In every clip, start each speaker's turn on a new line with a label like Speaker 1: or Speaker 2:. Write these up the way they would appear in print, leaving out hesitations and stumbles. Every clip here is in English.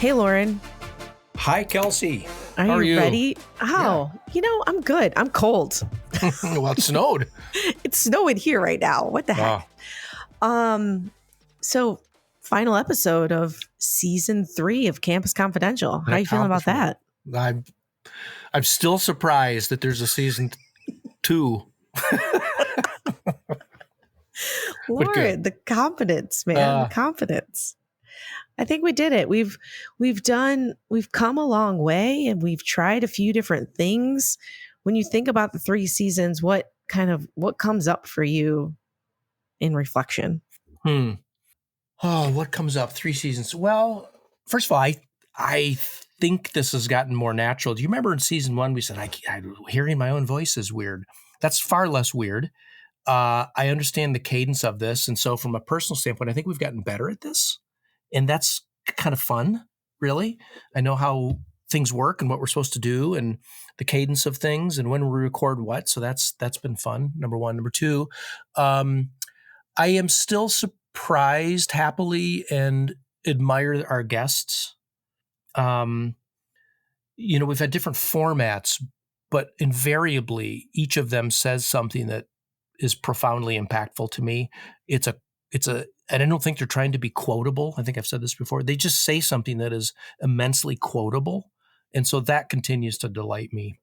Speaker 1: Hey, Loren.
Speaker 2: Hi, Kelsey.
Speaker 1: How
Speaker 2: are you?
Speaker 1: Ready? Oh, I'm good. I'm cold.
Speaker 2: Well, it snowed.
Speaker 1: It's snowing here right now. What the heck? So final episode of season 3 of Campus Confidential. How are you feeling about that?
Speaker 2: I'm still surprised that there's a season 2.
Speaker 1: Loren, the confidence, man. The confidence. I think we did it. We've come a long way, and we've tried a few different things. When you think about the 3 seasons, what comes up for you in reflection?
Speaker 2: Oh, what comes up? 3 seasons. Well, first of all, I think this has gotten more natural. Do you remember in season 1 we said hearing my own voice is weird? That's far less weird. I understand the cadence of this, and so from a personal standpoint, I think we've gotten better at this. And that's kind of fun, really. I know how things work and what we're supposed to do and the cadence of things and when we record what. So that's been fun, number 1. Number 2, I am still surprised happily and admire our guests. We've had different formats, but invariably each of them says something that is profoundly impactful to me. And I don't think they're trying to be quotable. I think I've said this before. They just say something that is immensely quotable. And so that continues to delight me,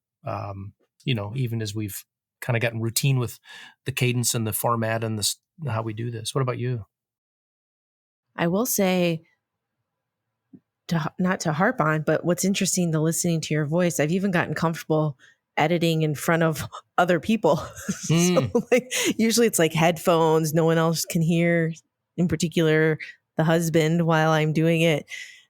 Speaker 2: even as we've kind of gotten routine with the cadence and the format and how we do this. What about you?
Speaker 1: I will say, not to harp on, but what's interesting, the listening to your voice, I've even gotten comfortable editing in front of other people. So usually it's like headphones, no one else can hear, in particular the husband, while I'm doing it.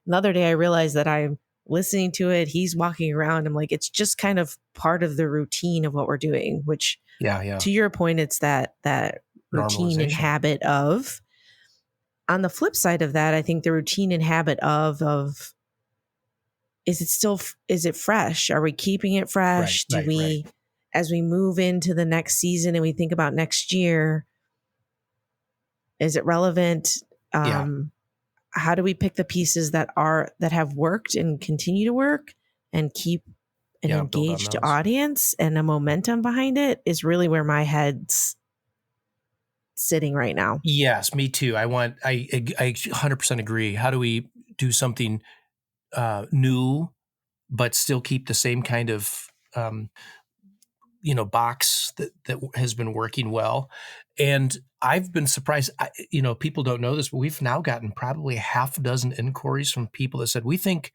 Speaker 1: Another day I realized that I'm listening to it, he's walking around. I'm like, it's just kind of part of the routine of what we're doing, which to your point, it's that routine and habit of. On the flip side of that, I think the routine and habit of is it fresh? Are we keeping it fresh? As we move into the next season and we think about next year, is it relevant? How do we pick the pieces that have worked and continue to work and keep an engaged audience and a momentum behind it is really where my head's sitting right now.
Speaker 2: Yes, me too. I 100% agree. How do we do something new, but still keep the same kind of box that has been working well? And I've been surprised. People don't know this, but we've now gotten probably 6 inquiries from people that said, "We think,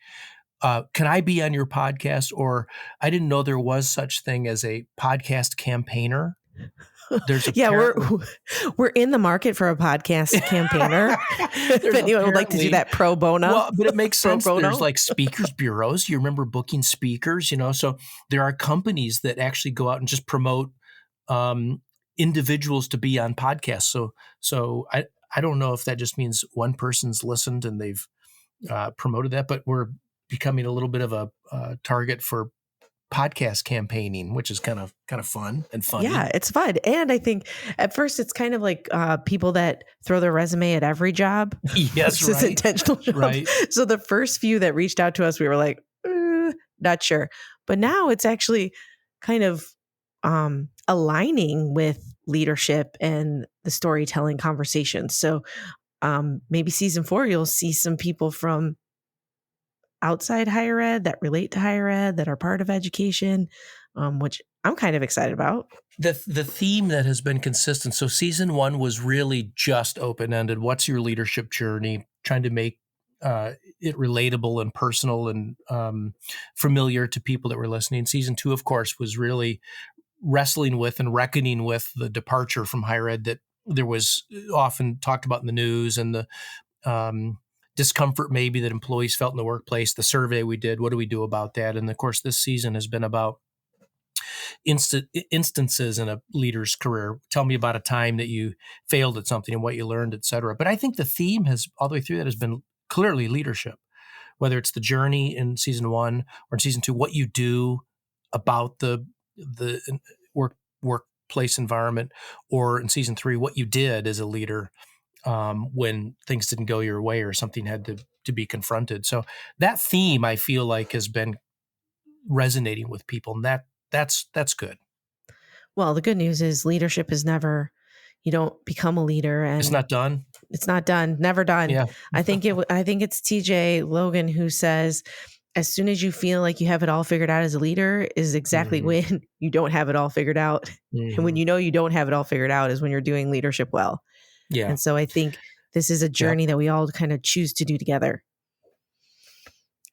Speaker 2: can I be on your podcast?" Or I didn't know there was such thing as a podcast campaigner.
Speaker 1: We're in the market for a podcast campaigner. If anyone would like to do that pro bono.
Speaker 2: Well, but it makes sense. There's like speakers bureaus. You remember booking speakers, so there are companies that actually go out and just promote individuals to be on podcasts. So I don't know if that just means one person's listened and they've promoted that, but we're becoming a little bit of a target for podcast campaigning, which is kind of fun and funny.
Speaker 1: Yeah, it's fun. And I think at first it's kind of like people that throw their resume at every job.
Speaker 2: Yes,
Speaker 1: It's intentional job.
Speaker 2: Right.
Speaker 1: So the first few that reached out to us, we were like, not sure. But now it's actually kind of aligning with leadership and the storytelling conversations. So maybe season 4, you'll see some people from outside higher ed that relate to higher ed, that are part of education, which I'm kind of excited about.
Speaker 2: The theme that has been consistent. So season 1 was really just open-ended. What's your leadership journey? Trying to make it relatable and personal and familiar to people that were listening. Season 2, of course, was really wrestling with and reckoning with the departure from higher ed that there was often talked about in the news, and the discomfort maybe that employees felt in the workplace, the survey we did, what do we do about that? And of course, this season has been about instances in a leader's career. Tell me about a time that you failed at something and what you learned, et cetera. But I think the theme has, all the way through that, has been clearly leadership, whether it's the journey in season 1 or in season 2, what you do about the workplace environment, or in season 3, what you did as a leader when things didn't go your way or something had to be confronted. So that theme, I feel like, has been resonating with people, and that's good.
Speaker 1: Well, the good news is leadership is never, you don't become a leader, and
Speaker 2: It's not done.
Speaker 1: It's not done, never done.
Speaker 2: Yeah.
Speaker 1: I think it's TJ Logan who says, as soon as you feel like you have it all figured out as a leader is exactly when you don't have it all figured out. And when you know you don't have it all figured out is when you're doing leadership well.
Speaker 2: Yeah.
Speaker 1: And so I think this is a journey that we all kind of choose to do together.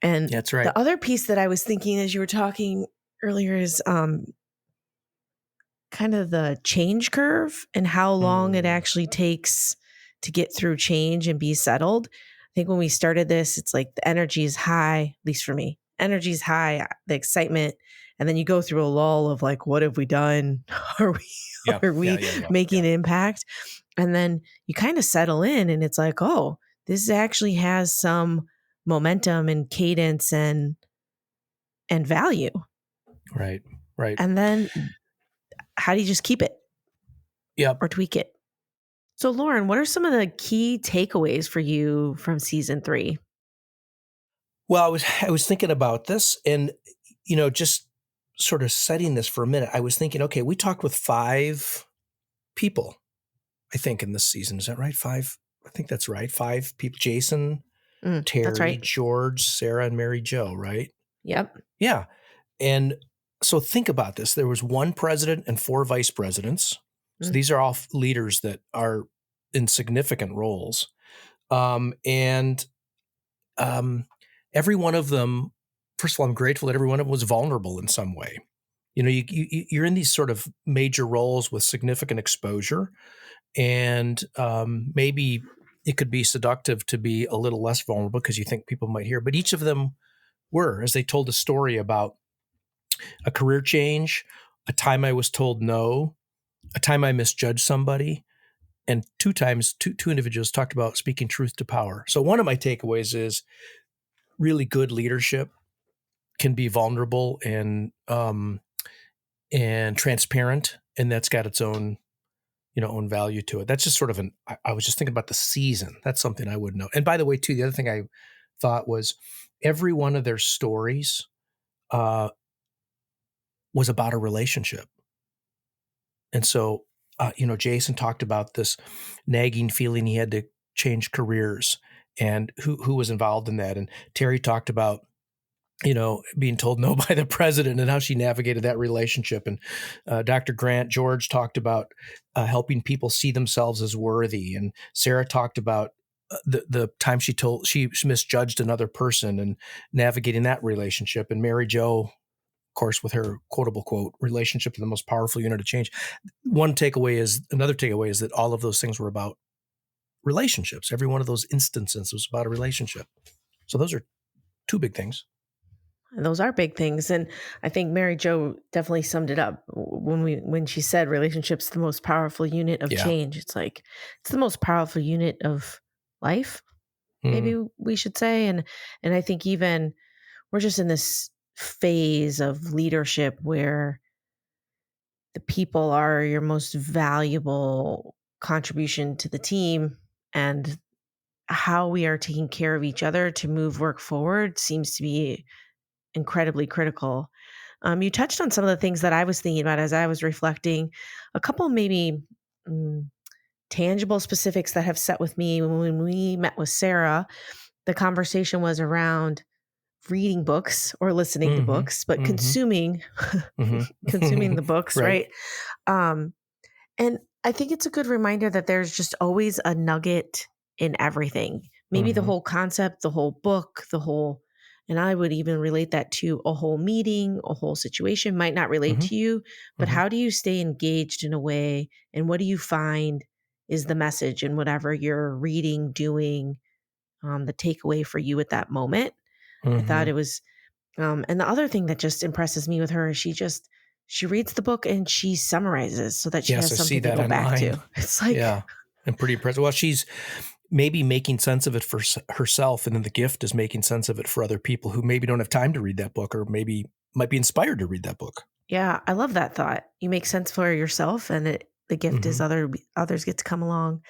Speaker 1: And
Speaker 2: that's right.
Speaker 1: The other piece that I was thinking as you were talking earlier is kind of the change curve and how long it actually takes to get through change and be settled. I think when we started this, it's like the energy is high, at least for me. Energy is high, the excitement. And then you go through a lull of like, what have we done? Are we making an impact? And then you kind of settle in and it's like, oh, this actually has some momentum and cadence and value.
Speaker 2: Right.
Speaker 1: And then how do you just keep it?
Speaker 2: Yep.
Speaker 1: Or tweak it? So, Loren, what are some of the key takeaways for you from season 3?
Speaker 2: Well, I was thinking about this, and just sort of setting this for a minute. I was thinking, okay, we talked with 5 people, I think, in this season. Is that right? 5? I think that's right. 5 people: Jason, Terry,
Speaker 1: that's right.
Speaker 2: George, Sarah, and Mary Jo. Right?
Speaker 1: Yep.
Speaker 2: Yeah. And so think about this. There was 1 president and 4 vice presidents. So these are all leaders that are in significant roles. And every one of them, first of all, I'm grateful that every one of them was vulnerable in some way. You're in these sort of major roles with significant exposure, and maybe it could be seductive to be a little less vulnerable because you think people might hear. But each of them were, as they told a story about a career change, a time I was told no, a time I misjudged somebody, and 2 times, two individuals talked about speaking truth to power. So one of my takeaways is really good leadership can be vulnerable and transparent, and that's got its own, own value to it. That's just sort of I was just thinking about the season. That's something I would know. And by the way, too, the other thing I thought was every one of their stories was about a relationship. And so, Jason talked about this nagging feeling he had to change careers and who was involved in that. And Terry talked about, being told no by the president and how she navigated that relationship. And Dr. Grant George talked about helping people see themselves as worthy. And Sarah talked about the time she misjudged another person and navigating that relationship. And Mary Jo, of course, with her quotable quote, relationship is the most powerful unit of change. Another takeaway is that all of those things were about relationships. Every one of those instances was about a relationship. So those are 2 big things.
Speaker 1: And those are big things. And I think Mary Jo definitely summed it up when she said relationships the most powerful unit of change. It's like, it's the most powerful unit of life, maybe we should say. And I think even we're just in this phase of leadership where the people are your most valuable contribution to the team, and how we are taking care of each other to move work forward seems to be incredibly critical. You touched on some of the things that I was thinking about as I was reflecting. A couple maybe tangible specifics that have set with me. When we met with Sarah, the conversation was around reading books or listening to books, but consuming consuming the books, right? And I think it's a good reminder that there's just always a nugget in everything. Maybe the whole concept, the whole book, and I would even relate that to a whole meeting, a whole situation might not relate to you, but how do you stay engaged in a way? And what do you find is the message in whatever you're reading, doing, the takeaway for you at that moment? I thought it was, and the other thing that just impresses me with her is she reads the book and she summarizes so that she has something to go back to. It's like,
Speaker 2: I'm pretty impressed. Well, she's maybe making sense of it for herself, and then the gift is making sense of it for other people who maybe don't have time to read that book or maybe might be inspired to read that book.
Speaker 1: Yeah, I love that thought. You make sense for yourself, and the gift is others get to come along.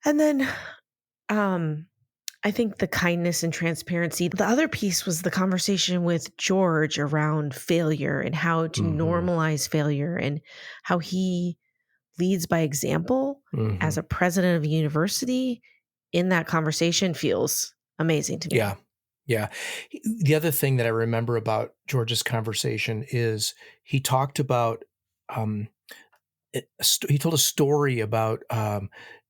Speaker 1: And then I think the kindness and transparency. The other piece was the conversation with George around failure and how to
Speaker 2: Mm-hmm.
Speaker 1: normalize failure and how he leads by example
Speaker 2: Mm-hmm.
Speaker 1: as a president of a university in that conversation feels amazing to
Speaker 2: Yeah.
Speaker 1: me.
Speaker 2: Yeah. The other thing that I remember about George's conversation is he talked about, um, he told a story about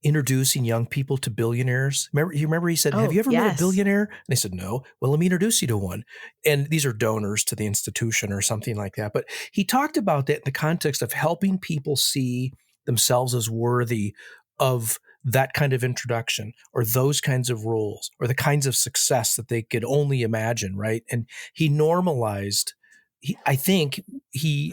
Speaker 2: introducing young people to billionaires. You remember he said, "Have you
Speaker 1: Oh,
Speaker 2: ever met a
Speaker 1: yes.
Speaker 2: billionaire?" And they said, "No." Well, let me introduce you to one. And these are donors to the institution or something like that. But he talked about that in the context of helping people see themselves as worthy of that kind of introduction or those kinds of roles or the kinds of success that they could only imagine, right? And he normalized I think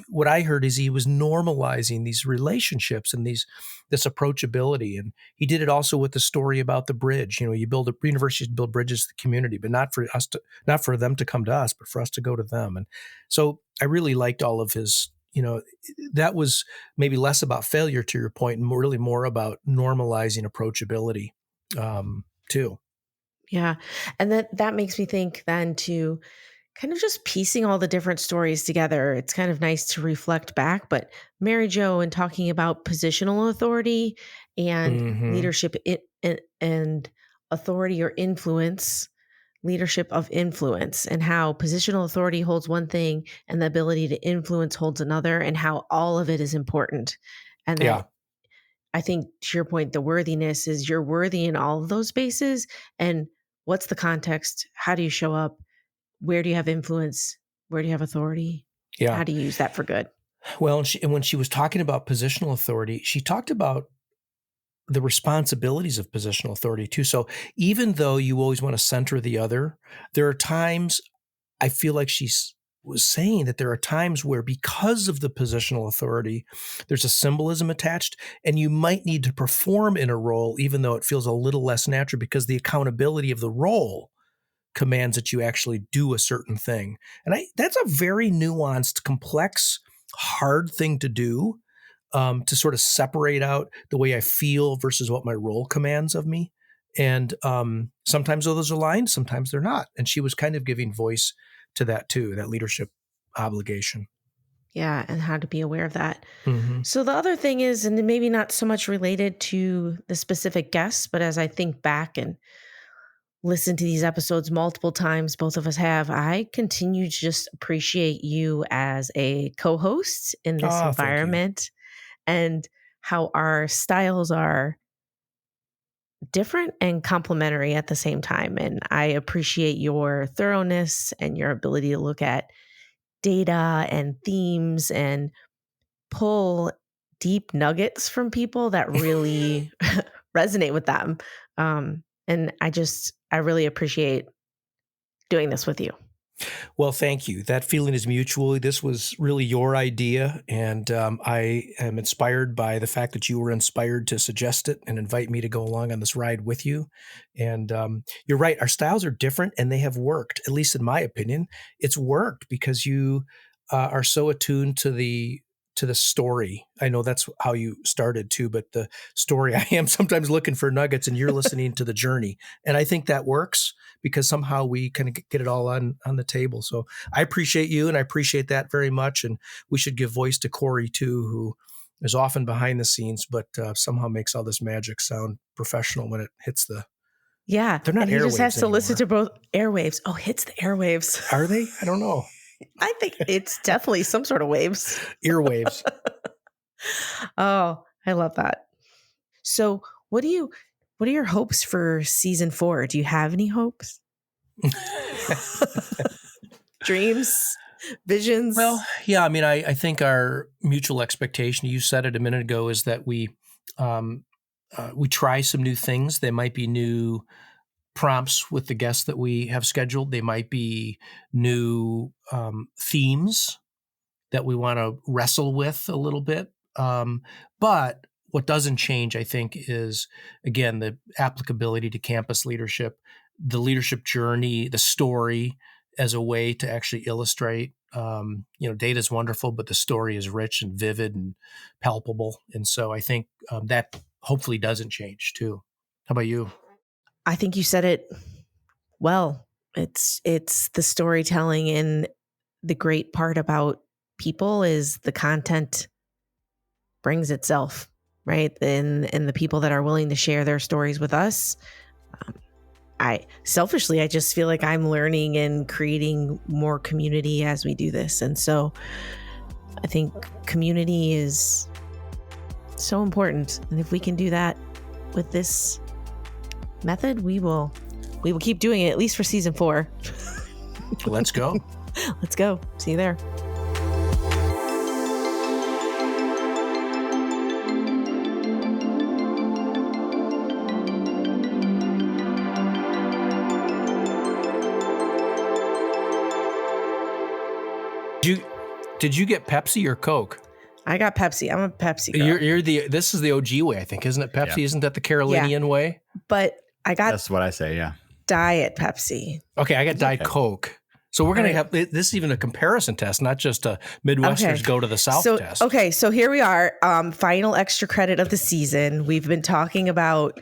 Speaker 2: what I heard is he was normalizing these relationships and this approachability. And he did it also with the story about the bridge. You build universities build bridges to the community, but not for them to come to us, but for us to go to them. And so I really liked all of his, that was maybe less about failure to your point and really more about normalizing approachability, too.
Speaker 1: Yeah. And that makes me think then to kind of just piecing all the different stories together. It's kind of nice to reflect back, but Mary Jo and talking about positional authority and
Speaker 2: Mm-hmm.
Speaker 1: leadership and authority or influence, leadership of influence, and how positional authority holds one thing and the ability to influence holds another, and how all of it is important. And that
Speaker 2: Yeah.
Speaker 1: I think to your point, the worthiness is you're worthy in all of those spaces. And what's the context? How do you show up? Where do you have influence? Where do you have authority?
Speaker 2: Yeah.
Speaker 1: How do you use that for good?
Speaker 2: Well, and when she was talking about positional authority, she talked about the responsibilities of positional authority too. So even though you always want to center the other, there are times I feel like was saying that there are times where because of the positional authority, there's a symbolism attached and you might need to perform in a role, even though it feels a little less natural because the accountability of the role commands that you actually do a certain thing. And that's a very nuanced, complex, hard thing to do, to sort of separate out the way I feel versus what my role commands of me. And sometimes those are aligned, sometimes they're not. And she was kind of giving voice to that too, that leadership obligation.
Speaker 1: Yeah, and how to be aware of that.
Speaker 2: Mm-hmm.
Speaker 1: So the other thing is, and maybe not so much related to the specific guests, but as I think back and listen to these episodes multiple times, both of us have, I continue to just appreciate you as a co-host in this
Speaker 2: Ah, thank you.
Speaker 1: environment and how our styles are different and complementary at the same time. And I appreciate your thoroughness and your ability to look at data and themes and pull deep nuggets from people that really resonate with them. And I really appreciate doing this with you.
Speaker 2: Well, thank you. That feeling is mutual. This was really your idea, and I am inspired by the fact that you were inspired to suggest it and invite me to go along on this ride with you. And you're right, our styles are different, and they have worked. At least in my opinion, it's worked because you are so attuned to the story. I know that's how you started too, but the story, I am sometimes looking for nuggets, and you're listening to the journey, and I think that works because somehow we kind of get it all on the table. So I appreciate you, and I appreciate that very much. And we should give voice to Corey too, who is often behind the scenes, but somehow makes all this magic sound professional when it hits
Speaker 1: Yeah.
Speaker 2: they're not
Speaker 1: And he just has
Speaker 2: airwaves
Speaker 1: to listen
Speaker 2: anymore.
Speaker 1: to both airwaves. Oh, hits the airwaves.
Speaker 2: Are they? I don't know.
Speaker 1: I think it's definitely some sort of waves.
Speaker 2: Earwaves.
Speaker 1: Oh, I love that. So what are your hopes for season 4? Do you have any hopes? Dreams?
Speaker 2: Well,
Speaker 1: Visions?
Speaker 2: yeah, I mean, I think our mutual expectation, you said it a minute ago, is that um, we try some new things. There might be new prompts with the guests that we have scheduled. They might be new themes that we want to wrestle with a little bit. But what doesn't change, I think, is, again, the applicability to campus leadership, the leadership journey, the story as a way to actually illustrate. Data is wonderful, but the story is rich and vivid and palpable. And so I think that hopefully doesn't change too. How about you?
Speaker 1: I think you said it well. It's the storytelling, and the great part about people is the content brings itself, right? And the people that are willing to share their stories with us. I just feel like I'm learning and creating more community as we do this. And so I think community is so important. And if we can do that with this method, we will keep doing it, at least for season 4.
Speaker 2: Let's go.
Speaker 1: Let's go. See you there.
Speaker 2: Did you get Pepsi or Coke?
Speaker 1: I got Pepsi. I'm a Pepsi girl.
Speaker 2: This is the OG way, I think, isn't it? Pepsi, isn't that the Carolinian way?
Speaker 1: But I got
Speaker 3: That's what I say, yeah.
Speaker 1: Diet Pepsi.
Speaker 2: Okay, I got Diet Coke. So we're going to have this is even a comparison test, not just a Midwesterners go to the South test.
Speaker 1: Okay, so here we are. Final extra credit of the season. We've been talking about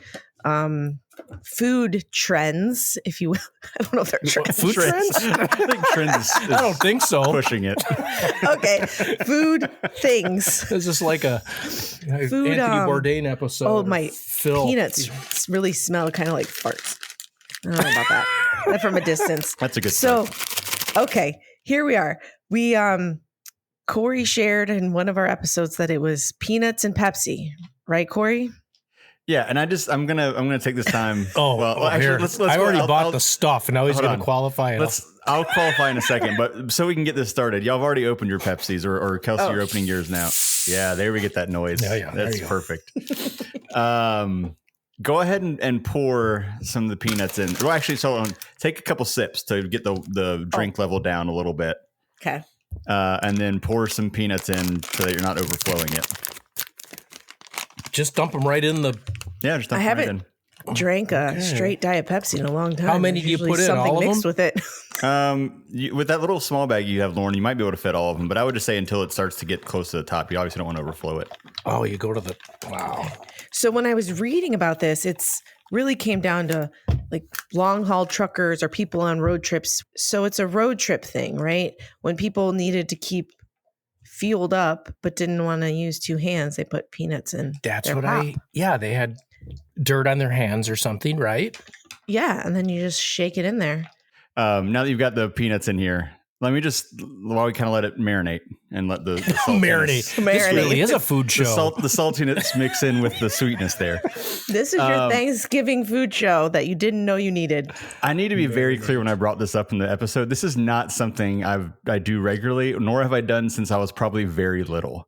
Speaker 1: food trends, if you will. I don't know if they're trends.
Speaker 2: Food trends?
Speaker 3: I think trends is
Speaker 2: I don't think so.
Speaker 3: pushing it.
Speaker 1: Okay, food things.
Speaker 2: Is this like a
Speaker 1: Food,
Speaker 2: Anthony Bourdain episode?
Speaker 1: Oh, my peanuts really smell kind of like farts. I don't know about that. That from a distance.
Speaker 3: That's a good
Speaker 1: So,
Speaker 3: start.
Speaker 1: okay, here we are. We Corey shared in one of our episodes that it was peanuts and Pepsi, right, Corey?
Speaker 3: Yeah, and I'm gonna take this time.
Speaker 2: Here.
Speaker 3: Let's
Speaker 2: I already
Speaker 3: go.
Speaker 2: bought the stuff, and now he's
Speaker 3: Hold
Speaker 2: going
Speaker 3: on.
Speaker 2: to qualify it.
Speaker 3: I'll qualify in a second, but so we can get this started. Y'all have already opened your Pepsis, or Kelsey, you're opening yours now. Yeah, there we get that noise.
Speaker 2: Yeah,
Speaker 3: That's perfect. Go ahead and pour some of the peanuts in. Well, actually, take a couple sips to get the drink level down a little bit.
Speaker 1: Okay.
Speaker 3: And then pour some peanuts in so that you're not overflowing it.
Speaker 2: Just dump them right in the.
Speaker 3: Yeah, just dump them right in.
Speaker 1: Drank a straight Diet Pepsi in a long time.
Speaker 2: How many do you put in?
Speaker 1: Something
Speaker 2: All of
Speaker 1: mixed
Speaker 2: them?
Speaker 1: with it.
Speaker 3: With that little small bag you have, Lauren, you might be able to fit all of them. But I would just say until it starts to get close to the top, you obviously don't want to overflow it.
Speaker 2: Oh, you go to the wow.
Speaker 1: So when I was reading about this, it's really came down to like long haul truckers or people on road trips. So it's a road trip thing, right? When people needed to keep fueled up but didn't want to use 2 hands, they put peanuts in.
Speaker 2: That's
Speaker 1: their
Speaker 2: what
Speaker 1: pop.
Speaker 2: they had dirt on their hands or something, right?
Speaker 1: Yeah, and then you just shake it in there.
Speaker 3: Now that you've got the peanuts in here, let me while we kind of let it marinate and let the saltiness,
Speaker 2: Marinate. This really is a food show.
Speaker 3: the saltiness mix in with the sweetness there.
Speaker 1: This is your Thanksgiving food show that you didn't know you needed.
Speaker 3: I need to be very clear when I brought this up in the episode. This is not something I do regularly, nor have I done since I was probably very little.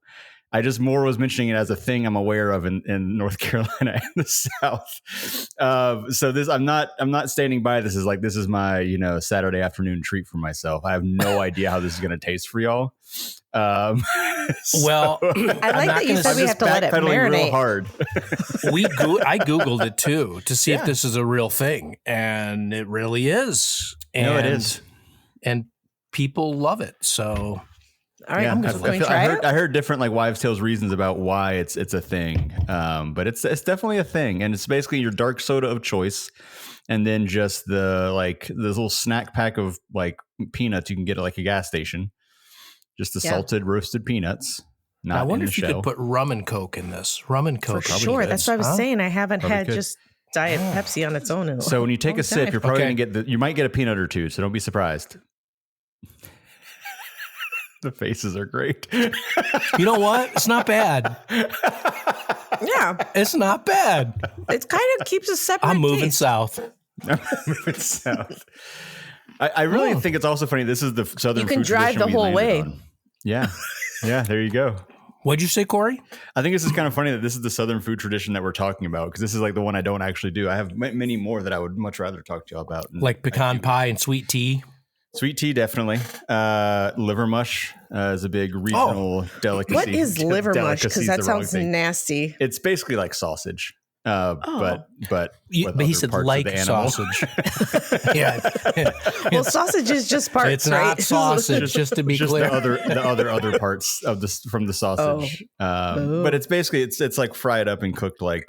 Speaker 3: I just more was mentioning it as a thing I'm aware of in North Carolina and the South. So this, I'm not standing by this as like, this is my, Saturday afternoon treat for myself. I have no idea how this is going to taste for y'all.
Speaker 2: Well,
Speaker 1: I like that you said we have to let it marinate.
Speaker 3: Real hard.
Speaker 2: I Googled it too to see if this is a real thing, and it really is.
Speaker 3: It is.
Speaker 2: And people love it. So
Speaker 1: all right, I'm just going to try it.
Speaker 3: I heard different like wives' tales reasons about why it's a thing, but it's definitely a thing, and it's basically your dark soda of choice, and then just this little snack pack of like peanuts you can get at like a gas station, just the salted roasted peanuts.
Speaker 2: I wonder if you could put rum and Coke in this. Rum and Coke,
Speaker 1: for sure. That's what I was saying. I haven't had just Diet Pepsi on its own.
Speaker 3: So when you take a sip, you're probably going to you might get a peanut or two. So don't be surprised. The faces are great.
Speaker 2: You know what? It's not bad.
Speaker 1: Yeah.
Speaker 2: It's not bad.
Speaker 1: It kind of keeps a separate
Speaker 2: I'm moving
Speaker 1: taste.
Speaker 2: south.
Speaker 3: I really think it's also funny. This is the Southern food
Speaker 1: You can drive the whole way.
Speaker 3: Yeah. Yeah, there you go.
Speaker 2: What'd you say, Corey?
Speaker 3: I think this is kind of funny that this is the Southern food tradition that we're talking about, because this is like the one I don't actually do. I have many more that I would much rather talk to you about.
Speaker 2: Like pecan pie and sweet tea.
Speaker 3: Sweet tea, definitely. Liver mush is a big regional delicacy.
Speaker 1: What is liver mush? Because that sounds nasty.
Speaker 3: It's basically like sausage. but
Speaker 2: But he
Speaker 3: other
Speaker 2: said
Speaker 3: parts of
Speaker 2: like
Speaker 3: the animal.
Speaker 2: sausage. Yeah.
Speaker 1: Well, sausage is just parts,
Speaker 2: It's
Speaker 1: right?
Speaker 2: not sausage, just to be
Speaker 3: just
Speaker 2: clear.
Speaker 3: the other parts of this from the sausage. But it's basically it's like fried up and cooked like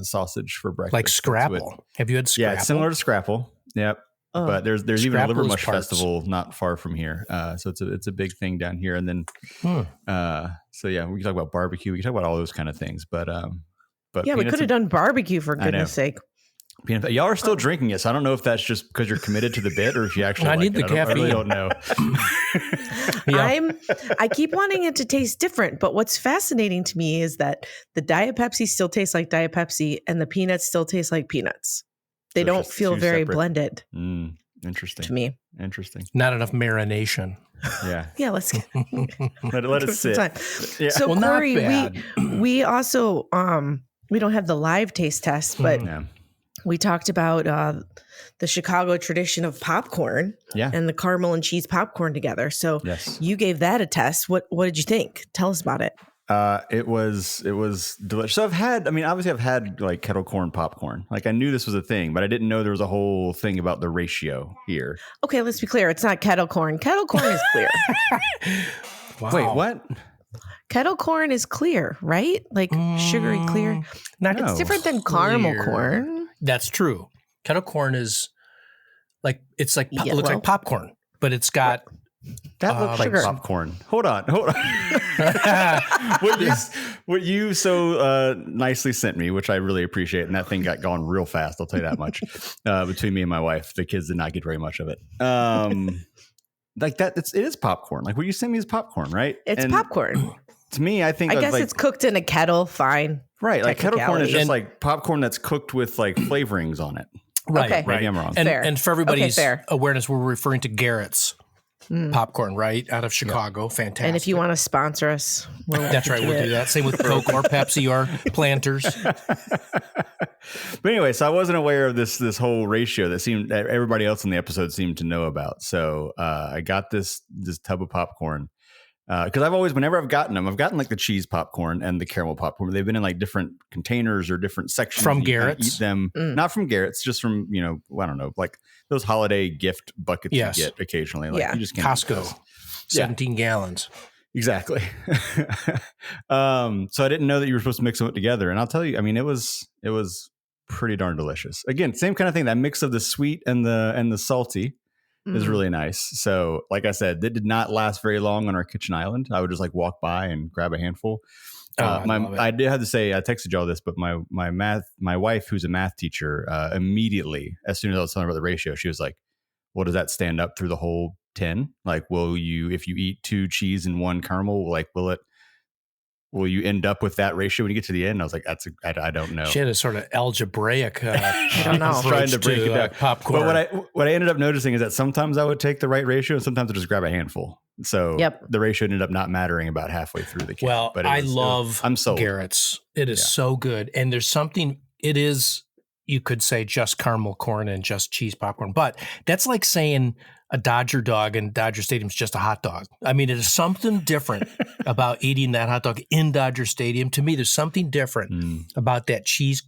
Speaker 3: sausage for breakfast.
Speaker 2: Like
Speaker 3: That's
Speaker 2: Scrapple. Have you had Scrapple?
Speaker 3: Yeah, it's similar to Scrapple. Yep.
Speaker 1: Oh.
Speaker 3: But there's even a
Speaker 2: Scrapple is
Speaker 3: Livermush
Speaker 2: parts.
Speaker 3: festival not far from here, so it's a big thing down here. And then, so yeah, we can talk about barbecue. We can talk about all those kind of things. But
Speaker 1: Yeah, we could have done barbecue for
Speaker 3: I know.
Speaker 1: goodness sake.
Speaker 3: Y'all are still drinking it, so I don't know if that's just because you're committed to the bit, or if you actually.
Speaker 2: I
Speaker 3: like
Speaker 2: need
Speaker 3: it.
Speaker 2: the
Speaker 3: I really
Speaker 2: caffeine.
Speaker 3: don't know.
Speaker 1: I keep wanting it to taste different, but what's fascinating to me is that the Diet Pepsi still tastes like Diet Pepsi, and the peanuts still taste like peanuts. They
Speaker 3: So
Speaker 1: don't
Speaker 3: it's just
Speaker 1: feel
Speaker 3: two
Speaker 1: very
Speaker 3: separate-
Speaker 1: blended
Speaker 3: Interesting.
Speaker 1: to me.
Speaker 3: Interesting.
Speaker 2: Not enough marination.
Speaker 3: Yeah.
Speaker 1: Yeah, let's
Speaker 3: Let it
Speaker 1: give it some
Speaker 3: sit.
Speaker 1: time.
Speaker 3: Yeah.
Speaker 1: So
Speaker 2: Well, not
Speaker 1: Corey,
Speaker 2: bad.
Speaker 1: we also we don't have the live taste test, but
Speaker 3: Yeah.
Speaker 1: we talked about the Chicago tradition of popcorn
Speaker 3: Yeah.
Speaker 1: and the caramel and cheese popcorn together. So
Speaker 3: Yes.
Speaker 1: you gave that a test. What did you think? Tell us about it.
Speaker 3: It was delicious. So obviously I've had like kettle corn popcorn. Like I knew this was a thing, but I didn't know there was a whole thing about the ratio here.
Speaker 1: Okay, let's be clear. It's not kettle corn. Kettle corn is clear.
Speaker 2: Wow.
Speaker 3: Wait, what?
Speaker 1: Kettle corn is clear, right? Like sugary clear.
Speaker 2: Not
Speaker 3: No.
Speaker 1: It's different than caramel
Speaker 2: clear.
Speaker 1: corn.
Speaker 2: That's true. Kettle corn is like it's like
Speaker 1: Yeah,
Speaker 2: looks
Speaker 1: well-
Speaker 2: like popcorn, but it's got
Speaker 3: That looked like
Speaker 1: Sugar.
Speaker 3: popcorn. Hold on. What you so nicely sent me, which I really appreciate, and that thing got gone real fast. I'll tell you that much. Between me and my wife, the kids did not get very much of it. Like that, it is popcorn. Like what you sent me is popcorn, right?
Speaker 1: It's
Speaker 3: And
Speaker 1: popcorn.
Speaker 3: To me, I think
Speaker 1: I
Speaker 3: of,
Speaker 1: guess
Speaker 3: like,
Speaker 1: it's cooked in a kettle. Fine.
Speaker 3: right. Like kettle corn is
Speaker 1: technicality.
Speaker 3: just
Speaker 2: And-
Speaker 3: like popcorn that's cooked with like flavorings on it.
Speaker 2: right,
Speaker 1: Okay.
Speaker 2: right.
Speaker 3: Maybe I'm wrong.
Speaker 2: And,
Speaker 1: Fair.
Speaker 2: and for everybody's
Speaker 1: fair.
Speaker 2: awareness, we're referring to Garrett's popcorn, right? Out of Chicago. Fantastic.
Speaker 1: And if you want to sponsor us,
Speaker 2: That's right. We'll do that. Same with Coke or Pepsi or Planters.
Speaker 3: But anyway, so I wasn't aware of this whole ratio that everybody else in the episode seemed to know about. So I got this tub of popcorn because whenever I've gotten them, I've gotten like the cheese popcorn and the caramel popcorn. They've been in like different containers or different sections.
Speaker 2: From
Speaker 3: You kinda
Speaker 2: Garrett's?
Speaker 3: eat them, not from Garrett's, just from I don't know, like those holiday gift buckets
Speaker 2: Yes.
Speaker 3: you get occasionally. Like
Speaker 1: Yeah.
Speaker 3: you just can't eat
Speaker 2: Costco,
Speaker 3: those.
Speaker 2: 17 gallons.
Speaker 3: Exactly. So I didn't know that you were supposed to mix them together. And I'll tell you, I mean, it was pretty darn delicious. Again, same kind of thing. That mix of the sweet and the salty is really nice. So like I said, it did not last very long on our kitchen island. I would just like walk by and grab a handful.
Speaker 2: I love it.
Speaker 3: I did have to say, I texted y'all this, but my wife, who's a math teacher, immediately, as soon as I was telling her about the ratio, she was like, well, does that stand up through the whole 10? Like, if you eat 2 cheese and 1 caramel, like, will you end up with that ratio when you get to the end? And I was like, I don't know.
Speaker 2: She had a sort of algebraic
Speaker 1: I don't know.
Speaker 2: approach
Speaker 3: Trying to break it down.
Speaker 2: popcorn.
Speaker 3: But what I ended up noticing is that sometimes I would take the right ratio and sometimes I just grab a handful. So the ratio ended up not mattering about halfway through the can.
Speaker 2: Well,
Speaker 3: but I'm sold.
Speaker 2: Garrett's. It is so good. And there's something, it is, you could say just caramel corn and just cheese popcorn, but that's like saying a Dodger dog in Dodger Stadium is just a hot dog. I mean, it is something different about eating that hot dog in Dodger Stadium. To me, there's something different about that cheese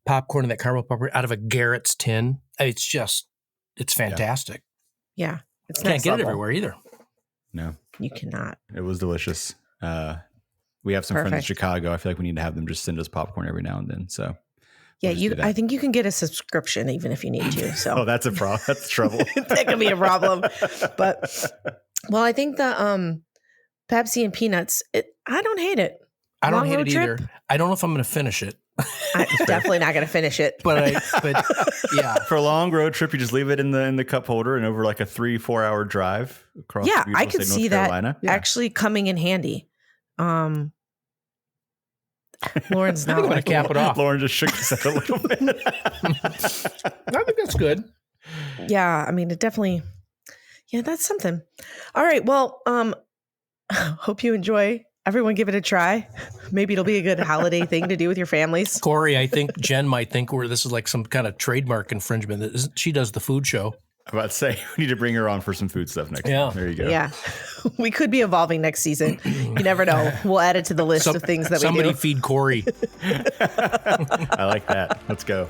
Speaker 2: popcorn and that caramel popcorn out of a Garrett's tin. It's fantastic.
Speaker 1: Yeah. It's
Speaker 2: Can't
Speaker 1: next
Speaker 2: get it
Speaker 1: level.
Speaker 2: everywhere either.
Speaker 3: No,
Speaker 1: You cannot.
Speaker 3: it was delicious. We have some friends in
Speaker 1: Perfect.
Speaker 3: Chicago. I feel like we need to have them just send us popcorn every now and then. So
Speaker 1: Yeah,
Speaker 3: just do that.
Speaker 1: I think you can get a subscription even if you need to. So
Speaker 3: oh, that's a problem. That's trouble.
Speaker 1: that could be a problem. But I think the Pepsi and peanuts, I don't hate it.
Speaker 2: I don't
Speaker 1: Long
Speaker 2: hate
Speaker 1: road
Speaker 2: it
Speaker 1: trip?
Speaker 2: either. I don't know if I'm going to finish it,
Speaker 1: I'm definitely not going to finish it.
Speaker 2: but yeah.
Speaker 3: For a long road trip, you just leave it in the cup holder and over like a 3-4 hour drive across.
Speaker 1: Yeah,
Speaker 3: beautiful
Speaker 1: I could
Speaker 3: state
Speaker 1: see
Speaker 3: North Carolina.
Speaker 1: that actually coming in handy. Lauren's
Speaker 2: I
Speaker 1: not
Speaker 2: think I'm going
Speaker 1: like
Speaker 2: to cap it off.
Speaker 3: Lauren just shook his head a little bit.
Speaker 2: I think that's good.
Speaker 1: Yeah, I mean, it definitely. Yeah, that's something. All right. Well, hope you enjoy. Everyone give it a try. Maybe it'll be a good holiday thing to do with your families.
Speaker 2: Corey, I think Jen might think this is like some kind of trademark infringement. She does the food show.
Speaker 3: I'm about to say we need to bring her on for some food stuff next
Speaker 2: Yeah.
Speaker 3: time. There you go.
Speaker 1: Yeah. We could be evolving next season. You never know. We'll add it to the list of things that we do.
Speaker 2: Somebody feed Corey.
Speaker 3: I like that. Let's go.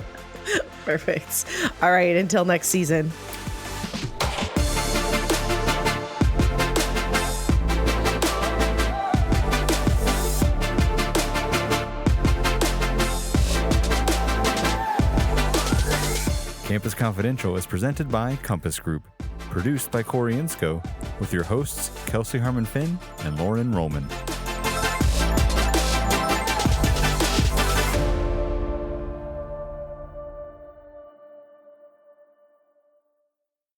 Speaker 1: Perfect. All right. Until next season.
Speaker 3: Campus Confidential is presented by Compass Group, produced by Corey Inscoe, with your hosts Kelsey Harmon Finn and Loren Rullman.